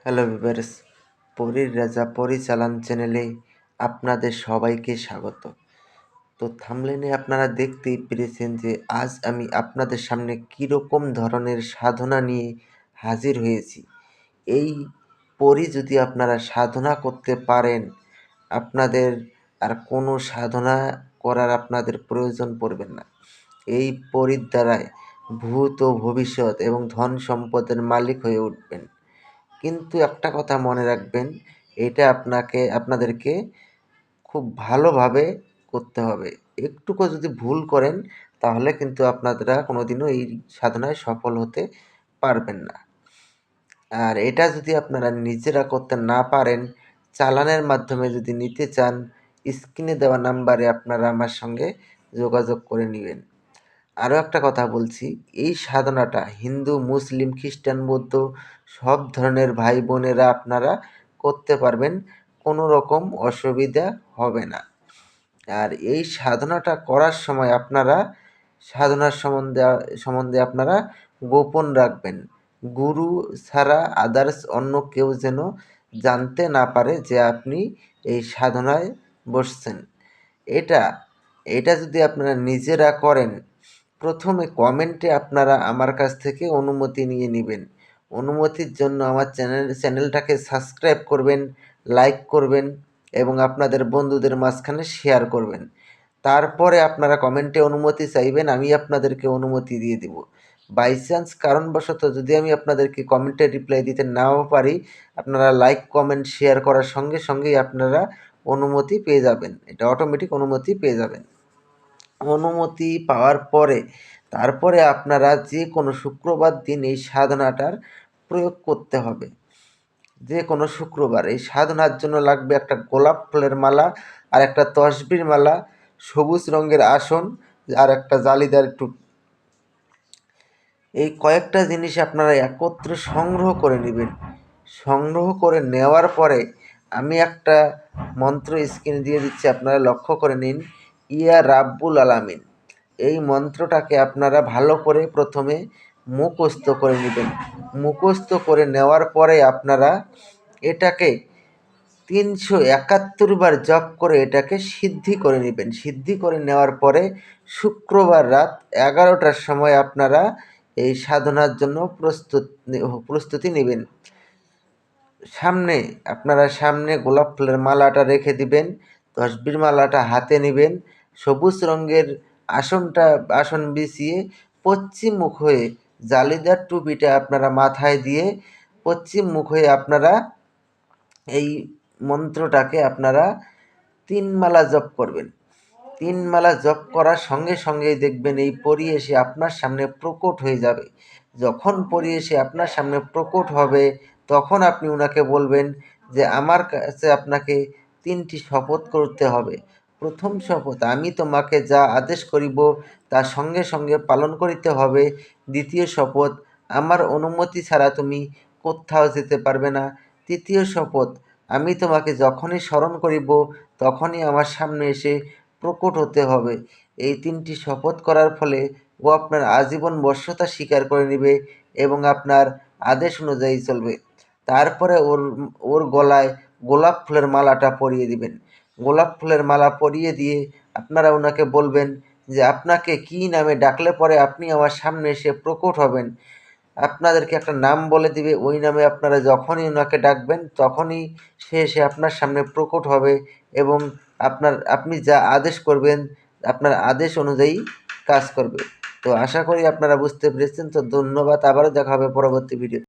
Hello viewers, পরীর রাজা পরিচালন চ্যানেলে আপনাদের সবাইকে স্বাগত। তো থাম্বনেইলে আপনারা দেখতেই পেরেছেন যে আজ আমি আপনাদের সামনে কীরকম ধরনের সাধনা নিয়ে হাজির হয়েছি। এই পরী যদি আপনারা সাধনা করতে পারেন, আপনাদের আর কোনো সাধনা করার আপনাদের প্রয়োজন পড়বে না। এই পরীর দ্বারাই ভূত ও ভবিষ্যৎ এবং ধন সম্পদের মালিক হয়ে উঠবেন। কিন্তু একটা কথা মনে রাখবেন, এটা আপনাদেরকে খুব ভালোভাবে করতে হবে। একটুকু যদি ভুল করেন তাহলে কিন্তু আপনারা কোনোদিনও এই সাধনায় সফল হতে পারবেন না। আর এটা যদি আপনারা নিজেরা করতে না পারেন, চালানের মাধ্যমে যদি নিতে চান, স্ক্রিনে দেওয়া নাম্বারে আপনারা আমার সঙ্গে যোগাযোগ করে নেবেন। আরও একটা কথা বলছি, এই সাধনাটা হিন্দু, মুসলিম, খ্রিস্টান, বৌদ্ধ সব ধরনের ভাই বোনেরা আপনারা করতে পারবেন, কোনো রকম অসুবিধা হবে না। আর এই সাধনাটা করার সময় আপনারা সাধনার সম্বন্ধে আপনারা গোপন রাখবেন। গুরু ছাড়া আদার্স অন্য কেউ যেন জানতে না পারে যে আপনি এই সাধনায় বসছেন। এটা যদি আপনারা নিজেরা করেন, প্রথমে কমেন্টে আপনারা আমার কাছ থেকে অনুমতি নিয়ে নেবেন। অনুমতির জন্য আমার চ্যানেলটাকে সাবস্ক্রাইব করবেন, লাইক করবেন এবং আপনাদের বন্ধুদের মাঝখানে শেয়ার করবেন। তারপরে আপনারা কমেন্টে অনুমতি চাইবেন, আমি আপনাদেরকে অনুমতি দিয়ে দিব। বাই চান্স কারণবশত যদি আমি আপনাদেরকে কমেন্টে রিপ্লাই দিতে নাও পারি, আপনারা লাইক, কমেন্ট, শেয়ার করার সঙ্গে সঙ্গেই আপনারা অনুমতি পেয়ে যাবেন। এটা অটোমেটিক অনুমতি পেয়ে যাবেন। অনুমতি পাওয়ার পরে তারপরে আপনারা যে কোনো শুক্রবার দিন এই সাধনাটার প্রয়োগ করতে হবে। যে কোনো শুক্রবার এই সাধনার জন্য লাগবে একটা গোলাপ ফুলের মালা আর একটা তসবির মালা, সবুজ রঙের আসন আর একটা জালিদার টুপি। এই কয়েকটা জিনিস আপনারা একত্রে সংগ্রহ করে নেবেন। সংগ্রহ করে নেওয়ার পরে আমি একটা মন্ত্র স্ক্রিনে দিয়ে দিচ্ছি, আপনারা লক্ষ্য করে নিন। ইয়া রাব্বুল আলামিন, এই মন্ত্রটাকে আপনারা ভালো করে প্রথমে মুখস্থ করে নেবেন। মুখস্থ করে নেওয়ার পরে আপনারা এটাকে 371 বার জপ করে এটাকে সিদ্ধি করে নেবেন। সিদ্ধি করে নেওয়ার পরে শুক্রবার রাত 11টার সময় আপনারা এই সাধনার জন্য প্রস্তুতি নেবেন। সামনে গোলাপ ফুলের মালাটা রেখে দিবেন, তসবির মালাটা হাতে নেবেন, সবুজ রঙের আসন বিছিয়ে পশ্চিম মুখ হয়ে জালিদার টুপিটা আপনারা মাথায় দিয়ে পশ্চিম মুখ হয়ে আপনারা এই মন্ত্রটাকে আপনারা 3 মালা জপ করবেন। 3 মালা জপ করার সঙ্গে সঙ্গেই দেখবেন এই পরী এসে আপনার সামনে প্রকট হয়ে যাবে। যখন পরী এসে আপনার সামনে প্রকট হবে, তখন আপনি উনাকে বলবেন যে আমার কাছে আপনাকে 3টি শপথ করতে হবে। প্রথম শপথ, আমি তোমাকে যা আদেশ করিব তা সঙ্গে সঙ্গে পালন করিতে হবে। দ্বিতীয় শপথ, আমার অনুমতি ছাড়া তুমি কোত্থাও যেতে পারবে না। তৃতীয় শপথ, আমি তোমাকে যখনই স্মরণ করিব তখনই আমার সামনে এসে প্রকট হতে হবে। এই 3টি শপথ করার ফলে ও আপনার আজীবন বশ্যতা স্বীকার করে নেবে এবং আপনার আদেশ অনুযায়ী চলবে। তারপরে ওর গলায় গোলাপ ফুলের মালাটা পরিয়ে দিবেন। গোলাপ ফুলের মালা পরিয়ে দিয়ে আপনারা ওনাকে বলবেন যে আপনাকে কী নামে ডাকলে পরে আপনি আমার সামনে এসে প্রকট হবেন। আপনাদেরকে একটা নাম বলে দিবে, ওই নামে আপনারা যখনই ওনাকে ডাকবেন তখনই সে এসে আপনার সামনে প্রকট হবে এবং আপনি যা আদেশ করবেন আপনার আদেশ অনুযায়ী কাজ করবে। তো আশা করি আপনারা বুঝতে পেরেছেন। তো ধন্যবাদ, আবারও দেখা হবে পরবর্তী ভিডিও।